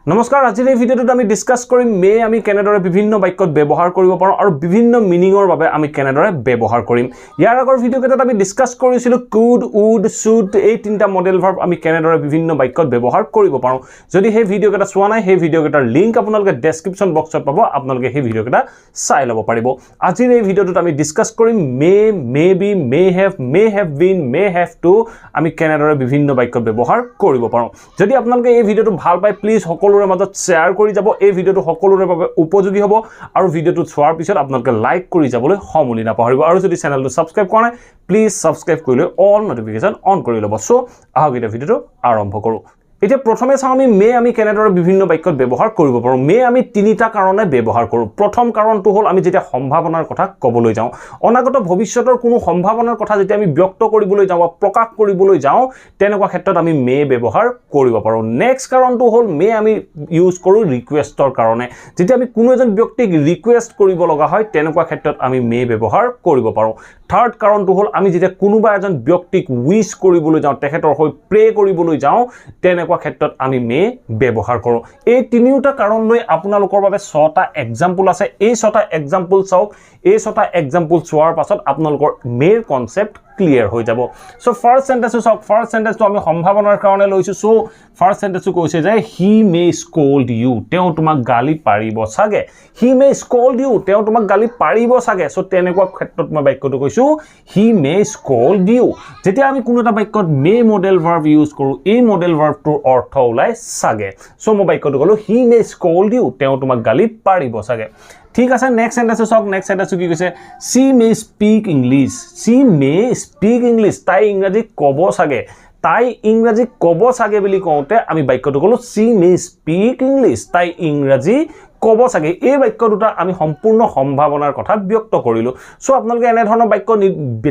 নমস্কাৰ আজিৰ এই ভিডিঅ'টোত আমি ডিসকাস কৰিম মে আমি কেনেদৰে বিভিন্ন বাক্যত ব্যৱহাৰ কৰিব পাৰো আৰু বিভিন্ন মিনিংৰ বাবে আমি কেনেদৰে ব্যৱহাৰ কৰিম ইয়াৰ আগৰ ভিডিঅ'কেটাত আমি ডিসকাস কৰিছিলো কুড উড শুড এই তিনটা মডেল ভাৰ্ব আমি কেনেদৰে বিভিন্ন বাক্যত ব্যৱহাৰ কৰিব পাৰো যদি সেই ভিডিঅ'কেটা চোৱা নাই সেই ভিডিঅ'কেটাৰ লিংক আপোনালোকে ডেসক্ৰিপচন বক্সত পাব আপোনালোকে সেই ভিডিঅ'কেটা চাই ল'ব পাৰিব আজিৰ এই ভিডিঅ'টোত আমি ডিসকাস কৰিম may may be may have been may have to আমি কেনেদৰে বিভিন্ন বাক্যত ব্যৱহাৰ কৰিব পাৰো যদি আপোনালোকে এই ভিডিঅ'টো ভাল পায় প্লিজ সকলোৰে মাজত শেয়াৰ কৰি যাব এই ভিডিঅ'টো সকলোৰে বাবে উপযোগী হ'ব আৰু ভিডিঅ'টো চোৱাৰ পিছত আপোনালোকে লাইক কৰি যাবলৈ সমুলি নাপাহৰিব আৰু যদি চেনেলটো সাবস্ক্ৰাইব কৰা নাই প্লিজ সাবস্ক্ৰাইব কৰি লৈ অল নোটিফিকেশন অন কৰি ল'ব সো আহক এটা ভিডিঅ'টো আৰম্ভ কৰো এতিয়া প্ৰথমে চাও আমি আমি কেনেদৰে বিভিন্ন বাক্যত ব্যৱহাৰ কৰিব পাৰো মে আমি তিনিটা কাৰণে ব্যৱহাৰ কৰো প্ৰথম কাৰণটো হ'ল আমি যেতিয়া সম্ভাৱনাৰ কথা ক'বলৈ যাওঁ অনাগত ভৱিষ্যতৰ কোনো সম্ভাৱনাৰ কথা যেতিয়া আমি ব্যক্ত কৰিবলৈ যাওঁ প্ৰকাশ কৰিবলৈ যাওঁ তেনেকুৱা ক্ষেত্ৰত আমি মে ব্যৱহাৰ কৰিব পাৰো নেক্সট কাৰণটো হ'ল মে আমি ইউজ কৰো ৰিকুৱেষ্টৰ কাৰণে যেতিয়া আমি কোনো এজন ব্যক্তিক ৰিকুৱেষ্ট কৰিব লগা হয় তেনেকুৱা ক্ষেত্ৰত আমি মে ব্যৱহাৰ কৰিব পাৰো থাৰ্ড কাৰণটো হ'ল আমি যেতিয়া কোনোবা এজন ব্যক্তিক উইশ কৰিবলৈ যাওঁ তেখেতৰ হৈ প্ৰে কৰিবলৈ যাওঁ তেনেকুৱা ক্ষেত্ৰত আমি মে ব্যৱহাৰ কৰো এই তিনিটা কাৰণ লৈ আপোনালোকৰ বাবে 6টা एग्जांपल আছে এই 6টা एग्जांपल চাওক এই 6টা एग्जांपल চোৱাৰ পাছত আপোনালোকৰ মেৰ কনসেপ্ট ক্লিয়াৰ হৈ যাব সো ফাৰ্স্ট সেন্টেন্স চাওক ফাৰ্স্ট সেন্টেন্সটো আমি সম্ভাৱনাৰ কাৰণে লৈছো সো ফাৰ্স্ট সেন্টেন্সটো কৈছে যে হি মে স্কল্ড ইউ তেও তোমাক গালি পাৰিব সাগে হি মে স্কল্ড ইউ তেও তোমাক গালি পাৰিব সাগে সো তেনেকুৱা ক্ষেত্ৰত মই বাক্যটো কৈছো হি মে স্কল্ড ইউ যেতিয়া আমি কোনো এটা বাক্যত মে মডেল ভার্ব ইউজ কৰো এই মডেল ভাৰ্বটোৰ অৰ্থ ওলাই সাগে সো মই বাক্যটো কলো হি মে স্কল্ড ইউ তেও তোমাক গালি পাৰিব সাগে ঠিক আছে নেক্সট সেন্টেন্স চাওক নেক্সট সেন্টেন্স কি কৈছে সি মে স্পিক ইংলিশ সি মে স্পিক ইংলিশ তাই ইংৰাজী ক'ব সাগে তাই ইংৰাজী ক'ব সাগে বুলি কওঁতে আমি বাক্যটো কলো সি মে স্পিক ইংলিশ তাই ইংৰাজী ক'ব সাগে এই বাক্য দুটা আমি সম্পূৰ্ণ সম্ভাৱনাৰ কথা ব্যক্ত কৰিলো সো আপোনালোকে এনে ধৰণৰ বাক্য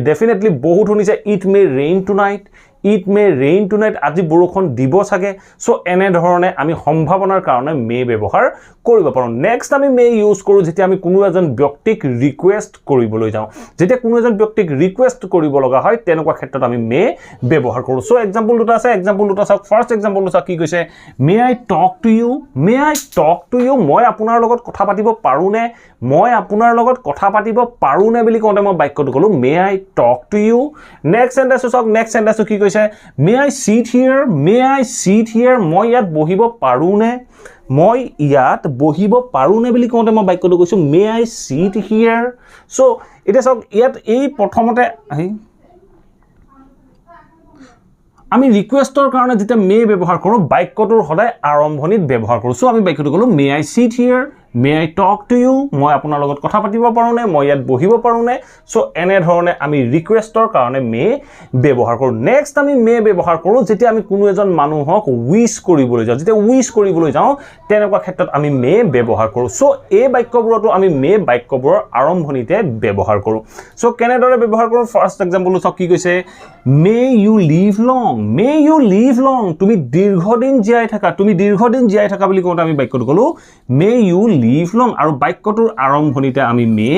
ডেফিনেটলি বহুত শুনিছে it may rain tonight It may rain tonight আজি বৰষুণ দিব সাগে সো এনে ধৰণে আমি সম্ভাৱনাৰ কাৰণে মে ব্যৱহাৰ কৰিব পাৰো নেক্সট আমি মে ইউজ কৰো যেতিয়া আমি কোনো এজন ব্যক্তিক ৰিকুৱেষ্ট কৰিবলৈ যাওঁ যেতিয়া কোনো এজন ব্যক্তিক ৰিকুৱেষ্ট কৰিব লগা হয় তেনেকুৱা ক্ষেত্ৰত আমি মে ব্যৱহাৰ কৰো সো एग्जांपल দুটা আছে एग्जांपल দুটা চাওক ফাৰ্স্ট एग्जांपल চাওক কি কৈছে মে আই টক টু ইউ মই আপোনাৰ লগত কথা পাতিব পাৰো নে মই আপোনাৰ লগত কথা পাতিব পাৰো নে বুলি কওঁতে মই বাক্যটো কলো may I talk to you next sentence চাওক নেক্সট সেন্টেন্স কি কৈছে মে আই সিট হিয়াৰ মই ইয়াত বহিব পাৰো নে মই ইয়াত বহিব পাৰো নে বুলি কওঁতে মই বাক্যটো কৈছো মে আই সিট হিয়াৰ সো এটা চাওক ইয়াত এই প্ৰথমতে আমি ৰিকুৱেষ্টৰ কাৰণে যেতিয়া মে ব্যৱহাৰ কৰো বাক্যটোৰ সদায় আৰম্ভণিত ব্যৱহাৰ কৰো সো আমি বাক্যটো কলো may I sit here may I talk to you মই আপোনাৰ লগত কথা পাতিব পাৰো নে মই ইয়াত বহিব পাৰো নে সো এনে ধৰণে আমি ৰিকুৱেষ্টৰ কাৰণে মে ব্যৱহাৰ কৰো নেক্সট আমি মে ব্যৱহাৰ কৰো যেতিয়া আমি কোনো এজন মানুহক উইশ কৰিবলৈ যাওঁ যেতিয়া উইশ কৰিবলৈ যাওঁ তেনেকুৱা ক্ষেত্ৰত আমি মে ব্যৱহাৰ কৰো সো এই বাক্যবোৰটো আমি মে বাক্যবোৰৰ আৰম্ভণিতে ব্যৱহাৰ কৰো সো কেনেদৰে ব্যৱহাৰ কৰো ফাৰ্স্ট एग्जांपल চাওক কি কৈছে মে ইউ লিভ লং তুমি দীৰ্ঘদিন জীয়াই থাকা বুলি কওঁতে আমি বাক্যটো কলো মে ইউ লিভ লং আৰু বাক্যটোৰ আৰম্ভণিতে আমি মে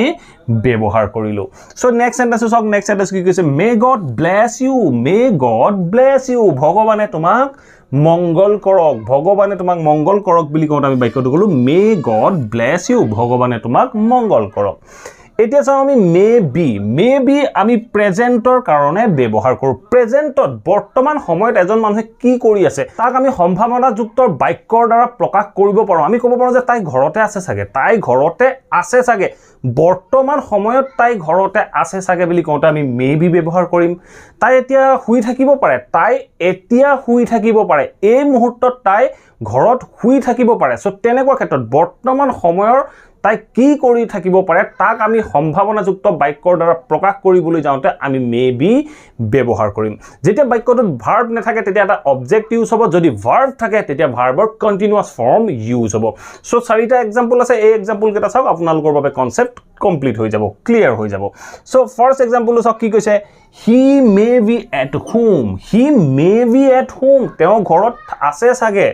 ব্যৱহাৰ কৰিলো সো নেক্সট সেন্টেন্স চাওক নেক্সট সেন্টেন্স কি কৈছে মে গড ব্লেছ ইউ ভগৱানে তোমাক মংগল কৰক বুলি কওঁতে আমি বাক্যটো কলো মে গড ব্লেছ ইউ ভগৱানে তোমাক মংগল কৰক এতিয়া চাও আমি মে বি আমি প্ৰেজেন্টৰ কাৰণে ব্যৱহাৰ কৰো প্ৰেজেন্টত বৰ্তমান সময়ত এজন মানুহে কি কৰি আছে তাক আমি সম্ভাৱনাযুক্ত বাক্যৰ দ্বাৰা প্ৰকাশ কৰিব পাৰো আমি ক'ব পাৰো যে তাই ঘৰতে আছে সাগে বৰ্তমান সময়ত তাই ঘৰতে আছে সাগে বুলি কওঁতে আমি মে বি ব্যৱহাৰ কৰিম তাই এতিয়া শুই থাকিব পাৰে এই মুহূৰ্তত তাই ঘৰত শুই থাকিব পাৰে সো তেনেকুৱা ক্ষেত্ৰত বৰ্তমান সময়ৰ তাই কি কৰি থাকিব পাৰে তাক আমি সম্ভাৱনাযুক্ত বাক্যৰ দ্বাৰা প্ৰকাশ কৰিবলৈ যাওঁতে আমি মে বি ব্যৱহাৰ কৰিম যেতিয়া বাক্যটোত ভাৰ্ব নাথাকে তেতিয়া এটা অবজেক্ট ইউজ হ'ব যদি ভাৰ্ব থাকে তেতিয়া ভাৰ্বৰ কন্টিনিউয়াস ফৰ্ম ইউজ হ'ব সো 4টা एग्जांपल আছে এই एग्जांपल কেটা চাওক আপোনালোকৰ বাবে কনসেপ্ট কমপ্লিট হৈ যাব ক্লিয়াৰ হৈ যাব সো ফাৰ্স্ট एग्जांपल চাওক কি কৈছে হি মে বি এট হোম তেওঁ ঘৰত আছে সাগে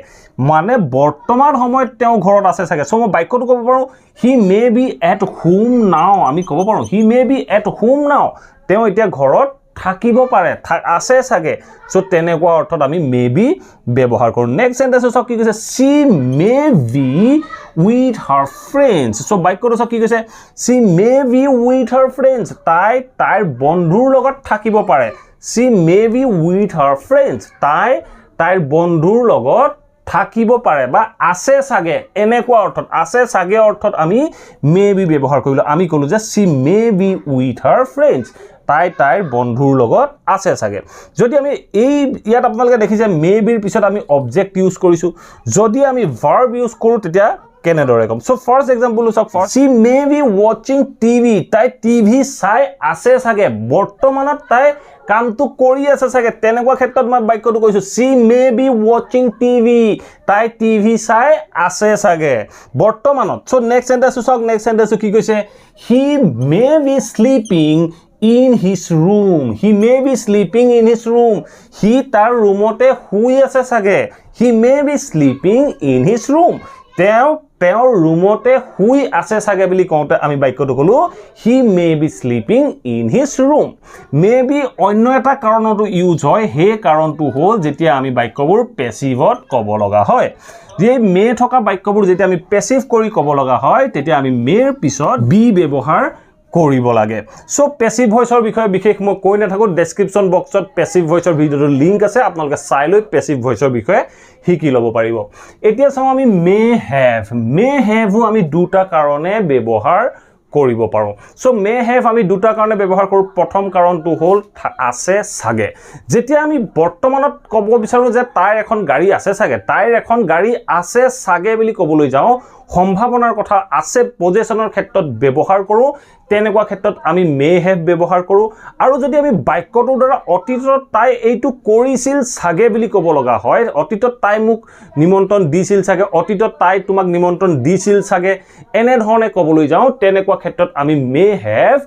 মানে বৰ্তমান সময়ত তেওঁ ঘৰত আছে সাগে সো মই বাক্যটো ক'ব পাৰো he may be at home now আমি ক'ব পাৰো he may be at home now তেওঁ এতিয়া ঘৰত থাকিব পাৰে আছে সাগে সো তেনেকুৱা অৰ্থত আমি মে বি ব্যৱহাৰ কৰো নেক্সট সেন্টেন্স সক কি কৈছে she may be with her friends so বাক্যটো সক কি কৈছে she may be with her friends তাইৰ বন্ধুৰ লগত থাকিব পাৰে she may be with her friends তাইৰ বন্ধুৰ লগত থাকিব পাৰে বা আছে সাগে এনেকুৱা অৰ্থত আছে সাগে অৰ্থত আমি মে বি ব্যৱহাৰ কৰিলো আমি কলো যে she may be with her friends তাইৰ বন্ধুৰ লগত আছে সাগে যদি আমি এই ইয়াত আপোনালোকে দেখিছে মে বিৰ পিছত আমি অবজেক্ট ইউজ কৰিছো যদি আমি ভাৰ্ব ইউজ কৰো তেতিয়া কেনেদৰে কম সো ফার্স্ট एग्जांपल সক she may be watching tv তাই টিভি চাই আছে সাগে বৰ্তমানত তাই কামটো কৰি আছে সাগে তেনেকুৱা ক্ষেত্ৰত মই বাক্যটো কৈছো she may be watching tv তাই টিভি চাই আছে সাগে বৰ্তমানত সো নেক্সট সেন্টেন্স সক নেক্সট সেন্টেন্স কি কৈছে he may be sleeping in his room he may be sleeping in his room he tar roomte hui ase sage he may be sleeping in his room teo roomte hui ase sage bili kote ami baikyoto kolu he may be sleeping in his room maybe onno eta karonotu use hoy he karontu hol jetia ami baikobur passive ot kobo loga hoy je may thoka baikobur jetia ami passive kori kobo loga hoy tetia ami may pisot be bebohar কৰিব লাগে so passive ভয়েসৰ বিষয়ে বিশেষ মই কৈ না থাকো description বক্সত passive ভয়েসৰ ভিডিওৰ link আছে আপোনালোকে চাই লৈ প্যাসিভ ভয়েসৰ বিষয়ে শিকি লব পাৰিব এতিয়া চাও আমি মে হ্যাভ আমি দুটা কাৰণে ব্যৱহাৰ কৰিব পাৰো সো মে হ্যাভ আমি দুটা কাৰণে ব্যৱহাৰ কৰো প্ৰথম কাৰণটো হ'ল আছে সাগে যেতিয়া আমি বৰ্তমানত ক'ব বিচাৰো যে তাইৰ এখন গাড়ী আছে সাগে তাইৰ এখন গাড়ী আছে সাগে বুলি ক'বলৈ যাও সম্ভাৱনাৰ কথা আছে পজিশনৰ ক্ষেত্ৰত ব্যৱহাৰ কৰো তেনেকুৱা ক্ষেত্ৰত আমি মে হ্যাভ ব্যৱহাৰ কৰো আৰু যদি আমি বাক্যটোৰ দ্বাৰা অতীতত তাই এইটো কৰিছিল সাগে বুলি ক'ব লগা হয় অতীতত তাই মোক নিমন্ত্ৰণ দিছিল সাগে অতীতত তাই তোমাক নিমন্ত্ৰণ দিছিল সাগে এনে ধৰণে ক'বলৈ যাও তেনেকুৱা ক্ষেত্ৰত আমি মে হ্যাভ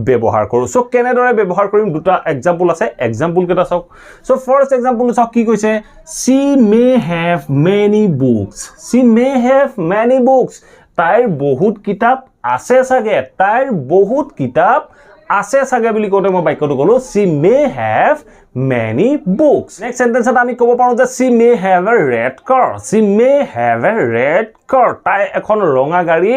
ব্যৱহাৰ কৰো সো কেনেদৰে ব্যৱহাৰ কৰিম দুটা एग्जांपल আছে एग्जांपल কেটা চাওক সো ফার্স্ট एग्जांपल চাওক কি কৈছে she may have many books she may have many books তাইৰ বহুত কিতাপ আছে সাগে তাইৰ বহুত কিতাপ আছে সাগে বুলি কোতে মই বাক্যটো কলো she may have many books next sentence আমি ক'ব পাৰো যে she may have a red car she may have a red car তাই এখন ৰঙা গাড়ী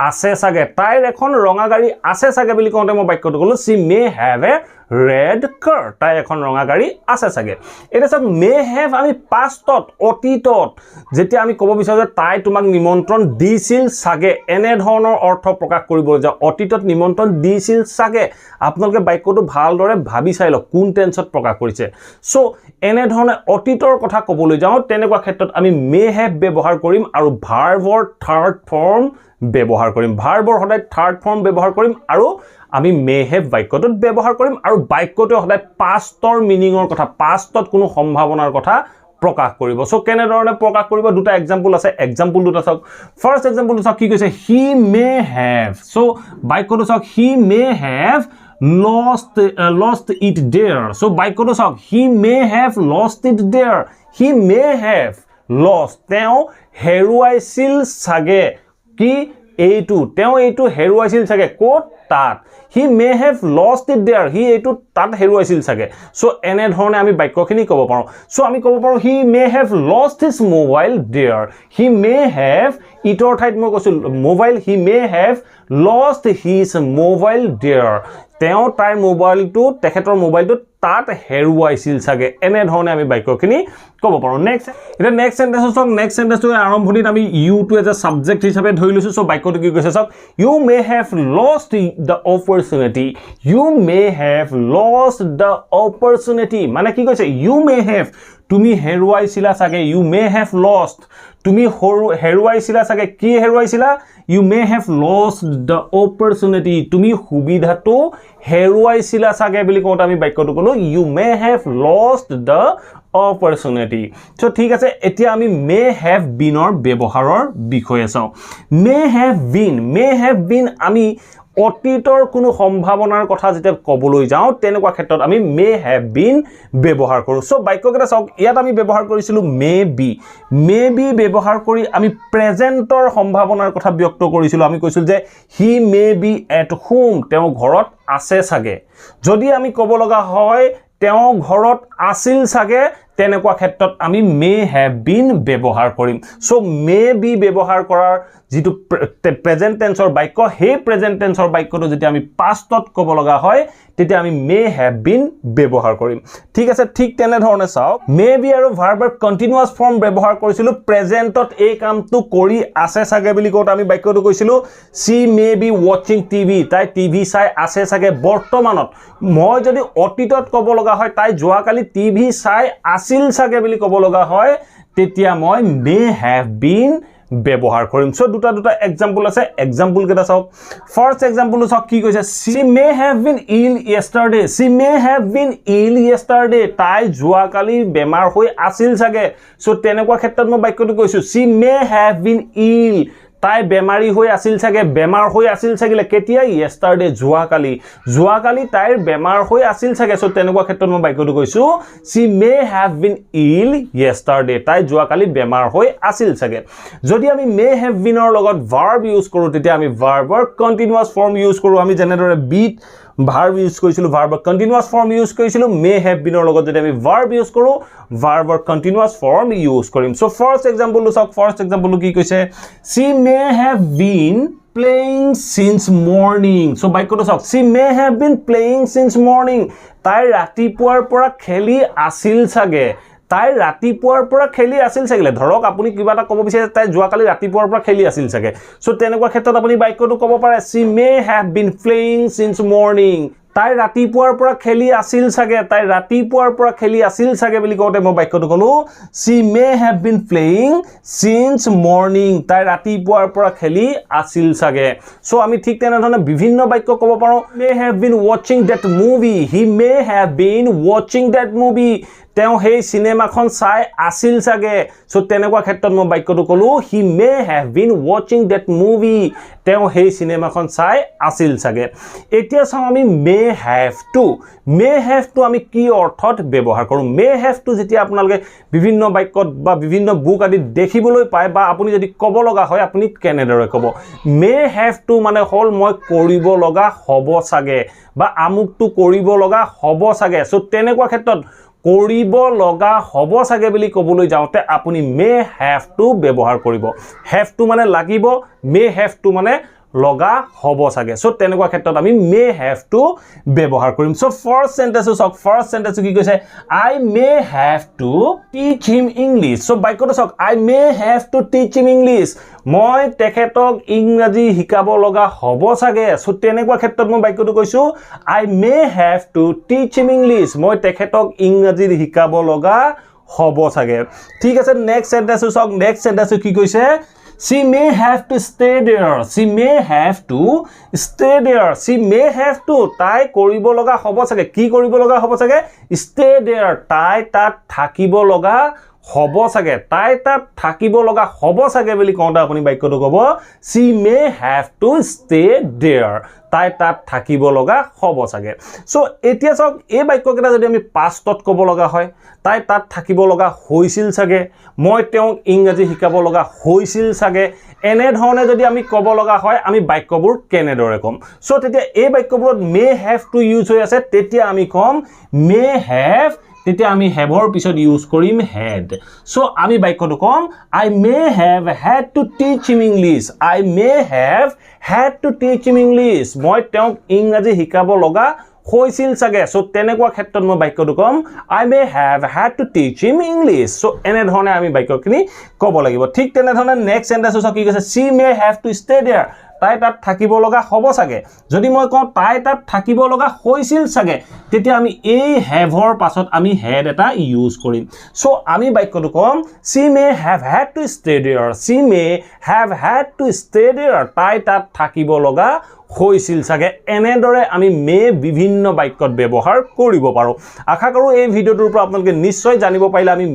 আছে সাগে তাইৰ এখন ৰঙা গাড়ী আছে সাগে বুলি কোতে মই বাক্যটো কলো she may have a red car তাই এখন ৰঙা গাড়ী আছে সাগে এটা সব may have আমি pastত অতীতত যেতিয়া আমি ক'ব বিচাৰো যে তাই তোমাক নিমন্ত্ৰণ দিছিল সাগে এনে ধৰণৰ অৰ্থ প্ৰকাশ কৰিবলৈ যা অতীতত নিমন্ত্ৰণ দিছিল সাগে আপোনালোকে বাক্যটো ভালদৰে ভাবি চাই লওক কোন টেন্সত প্ৰকাশ কৰিছে সো এনে ধৰণে অতীতৰ কথা ক'বলৈ যাও তেনেকুৱা ক্ষেত্ৰত আমি may have ব্যৱহাৰ কৰিম আৰু ভাৰ্বৰ থাৰ্ড ফৰ্ম ব্যৱহাৰ কৰিম ভাৰ্বৰ সদায় থাৰ্ড ফৰ্ম ব্যৱহাৰ কৰিম আৰু আমি may have বাক্যটোত ব্যৱহাৰ কৰিম আৰু বাক্যটো সদায় পাষ্টৰ মিনিংৰ কথা পাষ্টত কোনো সম্ভাৱনাৰ কথা প্ৰকাশ কৰিব সো কেনে ধৰণে প্ৰকাশ কৰিব দুটা एग्जांपल আছে एग्जांपल দুটা চাওক ফার্স্ট एग्जांपल চাওক কি কৈছে he may have সো বাক্যটো চাওক he may have lost it there so বাক্যটো চাওক he may have lost it there he may have lost teo heruaisil sage ki এইটো হেৰুৱাইছিল সাগে কোট তাত he may have lost it there he এইটো তাত হেৰুৱাইছিল সাগে সো এনে ধৰণে আমি বাক্যখিনি ক'ব পাৰো সো আমি ক'ব পাৰো he may have lost his mobile there he may have ইটৰ ঠাইত মই কৈছিল mobile he may have lost his mobile there তেওঁ তাইৰ মোবাইলটো তেখেতৰ মোবাইলটো তাত হেৰুৱাইছিল সাগে এনে ধৰণে আমি বাক্যখিনি ক'ব পাৰো নেক্সট এটা নেক্সট সেন্টেন্সটো আৰম্ভণিত আমি you too as a subject হিচাপে ধৰি লৈছো সো বাক্যটো কি কৈছে চাওক you may have lost the opportunity you may have lost the opportunity মানে কি কৈছে you may have তুমি হেৰুৱাইছিলা সাগে you may have lost তুমি হেৰুৱাইছিলা সাগে কি হেৰুৱাইছিলা you may have lost the opportunity তুমি সুবিধাটো হেৰুৱাইছিলা সাগে বুলি কোত আমি বাক্যটো কলো you may have lost the opportunity so ঠিক আছে এতিয়া আমি may have been or ব্যৱহাৰৰ বিষয়ে চাও may have been আমি অতীতৰ কোনো সম্ভাৱনাৰ কথা যেতিয়া ক'বলৈ যাওঁ তেনেকুৱা ক্ষেত্ৰত আমি মে হ্যাভ বিন ব্যৱহাৰ কৰোঁ সো বাক্যকেইটা চাওক ইয়াত আমি ব্যৱহাৰ কৰিছিলো মে বি ব্যৱহাৰ কৰি আমি প্ৰেজেন্টৰ সম্ভাৱনাৰ কথা ব্যক্ত কৰিছিলো আমি কৈছিল যে হি মে বি এট হোম তেওঁ ঘৰত আছে সাগে যদি আমি ক'ব লগা হয় তেওঁ ঘৰত আছিল সাগে তেনেকুৱা ক্ষেত্ৰত আমি মে হ্যাভ বিন ব্যৱহাৰ কৰিম সো মে বি ব্যৱহাৰ কৰাৰ যেটো প্ৰেজেন্ট টেন্সৰ বাক্য হে প্ৰেজেন্ট টেন্সৰ বাক্যটো যদি আমি পাষ্টত ক'ব লগা হয় তেতিয়া আমি মে হ্যাভ বিন ব্যৱহাৰ কৰিম ঠিক আছে ঠিক তেনে ধৰণে চাও মে বি আৰু ভাৰ্বৰ কন্টিনিউয়াস ফৰ্ম ব্যৱহাৰ কৰিছিলো প্ৰেজেন্টত এই কামটো কৰি আছে সাগে বুলি কোত আমি বাক্যটো কৈছিলো সি মে বি ওয়াচিং টিভি তাই টিভি চাই আছে সাগে বৰ্তমানত মই যদি অতীতত ক'ব লগা হয় তাই যোৱাকালি টিভি চাই আছিল সাগে বুলি ক'ব লগা হয় তেতিয়া মই মে হ্যাভ বিন ব্যৱহাৰ কৰিম সো দুটা এক্সাম্পল আছে এক্সাম্পল কেটা চাওক ফাৰ্স্ট এক্সাম্পল চাওক কি কৈছে she may have been ill yesterday তাই যোৱাকালি বেমাৰ হৈ আছিল সাগে সো তেনেকুৱা ক্ষেত্ৰত মই বাক্যটো কৈছো she may have been ill তাই বেমাৰী হৈ আছিল সাগে বেমাৰ হৈ আছিল সাগিলে কেতিয়া yesterday যোৱাকালি তাইৰ বেমাৰ হৈ আছিল সাগে সো তেনেকুৱা ক্ষেত্ৰত মই বাক্যটো কৈছো she may have been ill yesterday তাই যোৱাকালি বেমাৰ হৈ আছিল সাগে যদি আমি may have been ৰ লগত verb ইউজ কৰো তেতিয়া আমি ভাৰ্বৰ কন্টিনিউয়াস ফৰ্ম ইউজ কৰো আমি যেনেদৰে বিট verb ইউজ কৰিছিলো ভাৰ্বৰ কন্টিনিউয়াস ফৰ্ম ইউজ কৰিছিলো may have been ৰ লগত যদি আমি verb ইউজ কৰো ভাৰ্বৰ কন্টিনিউয়াস ফৰ্ম ইউজ কৰিম সো ফাৰ্স্ট এক্সাম্পল চাওক ফাৰ্স্ট এক্সাম্পল কি কৈছে she may have been playing since morning so বাক্যটো চাওক she may have been playing since morning তাই ৰাতিপুৱাৰ পৰা খেলি আছিল সাগে তাই ৰাতিপুৱাৰ পৰা খেলি আছিল সাগিলে ধৰক আপুনি কিবা এটা ক'ব বিচাৰে তাই যোৱাকালি ৰাতিপুৱাৰ পৰা খেলি আছিল সাগে সো তেনেকুৱা ক্ষেত্ৰত আপুনি বাক্যটো ক'ব পাৰে she may have been playing since morning তাই ৰাতিপুৱাৰ পৰা খেলি আছিল সাগে তাই ৰাতিপুৱাৰ পৰা খেলি আছিল সাগে বুলি কওতে মই বাক্যটো কলো she may have been playing since morning তাই ৰাতিপুৱাৰ পৰা খেলি আছিল সাগে সো আমি ঠিক তেনে ধৰণে বিভিন্ন বাক্য ক'ব পাৰো may have been watching that movie he may have been watching that movie তেওঁ হেই সিনেমাখন চাই আছিল সাগে সো তেনেকুৱা ক্ষেত্ৰত মই বাক্যটো কলো he may have been watching that movie তেওঁ হেই সিনেমাখন চাই আছিল সাগে এতিয়া চাও আমি may have to আমি কি অৰ্থত ব্যৱহাৰ কৰো may have to যেতিয়া আপোনালোকে বিভিন্ন বাক্যত বা বিভিন্ন বুক আদি দেখিবলৈ পায় বা আপুনি যদি ক'ব লগা হয় আপুনি কেনেদৰে ক'ব may have to মানে হল মই কৰিব লগা হ'ব সাগে বা আমুকটো কৰিব লগা হ'ব সাগে সো তেনেকুৱা ক্ষেত্ৰত কৰিব লগা হ'ব সাগে বুলি ক'বলৈ যাওতে আপুনি may have to ব্যৱহাৰ কৰিব have to মানে লাগিব may have to মানে লগা হ'ব সাগে সো তেনেকুৱা ক্ষেত্ৰত আমি may have to ব্যৱহাৰ কৰিম সো ফাৰ্স্ট সেন্টেন্স চাওক ফাৰ্স্ট সেন্টেন্স কি কৈছে I may have to teach him English so বাক্যটো চাওক I may have to teach him English মই তেখেতক ইংৰাজী শিকাব লগা হ'ব সাগে সো তেনেকুৱা ক্ষেত্ৰত মই বাক্যটো কৈছো I may have to teach him English মই তেখেতক ইংৰাজী শিকাব লগা হ'ব সাগে ঠিক আছে নেক্সট সেন্টেন্স চাওক নেক্সট সেন্টেন্স কি কৈছে she may have to stay there she may have to stay there she may have to তাই কৰিব লগা হ'ব সাগে কি কৰিব লগা হ'ব সাগে stay there তাই তাত থাকিব লগা হ'ব সাগে তাই তাত থাকিব লগা হ'ব সাগে বুলি কোনটা আপুনি বাক্যটো ক'ব she may have to stay there তাই তাত থাকিব লগা হ'ব সাগে সো এতিয়া চাওক এই বাক্যকেইটা যদি আমি পাষ্টত ক'ব লগা হয় তাই তাত থাকিব লগা হৈছিল সাগে মই তেওঁক ইংৰাজী শিকাব লগা হৈছিল সাগে এনে ধৰণে যদি আমি ক'ব লগা হয় আমি বাক্যবোৰ কেনেদৰে কম সো তেতিয়া এই বাক্যবোৰত may have to ইউজ হৈ আছে তেতিয়া আমি কম may have তেতিয়া আমি have ৰ পিছত ইউজ কৰিম had সো আমি বাক্যটো কম I may have had to teach him English I may have had to teach him English মই তেওঁক ইংৰাজী শিকাব লগা হৈছিল সাগে সো তেনেকুৱা ক্ষেত্ৰত মই বাক্যটো কম I may have had to teach him English so এনে ধৰণে আমি বাক্যখিনি ক'ব লাগিব ঠিক তেনে ধৰণে নেক্সট সেন্টেন্স কি কৈছে she may have to stay there তাই তাত থাকিব লগা হ'ব সাগে যদি মই কওঁ তাই তাত থাকিব লগা হৈছিল সাগে তেতিয়া আমি এই have ৰ পাছত আমি had এটা ইউজ কৰিম সো আমি বাক্যটো কম she may have had to stay there she may have had to stay there তাই তাত থাকিব লগা হৈছিল সাগে এনেদৰে আমি may বিভিন্ন বাক্যত ব্যৱহাৰ কৰিব পাৰো আশা কৰো এই ভিডিওটোৰ পৰা আপোনালোকে নিশ্চয় জানিব পাৰিলে আমি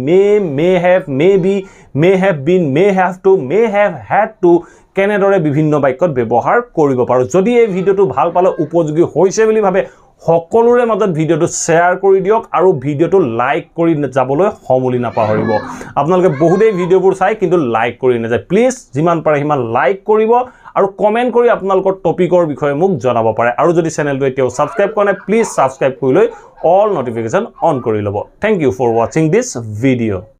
may have, may be, may have been, may have to, may have had to কেনেদৰে বিভিন্ন বাক্যত ব্যৱহাৰ কৰিব পাৰো যদি এই ভিডিওটো ভাল পালে উপযোগী হৈছে বুলি ভাবে সকলোৰে মাজত ভিডিওটো শেয়াৰ কৰি দিয়ক আৰু ভিডিওটো লাইক কৰি যাবলৈ সমলি নাপাহৰিব আপোনালোকে বহুতেই ভিডিওবোৰ চাই কিন্তু লাইক কৰি নাযায় প্লিজ যিমান পাৰে সিমান লাইক কৰিব আৰু কমেন্ট কৰি আপোনালোকৰ টপিকৰ বিষয়ে মোক জনাব পাৰে আৰু যদি চেনেলটো এতিয়াও সাবস্ক্ৰাইব কৰা নাই প্লিজ সাবস্ক্ৰাইব কৰি লৈ অল নটিফিকেশন অন কৰি ল'ব thank you for watching this video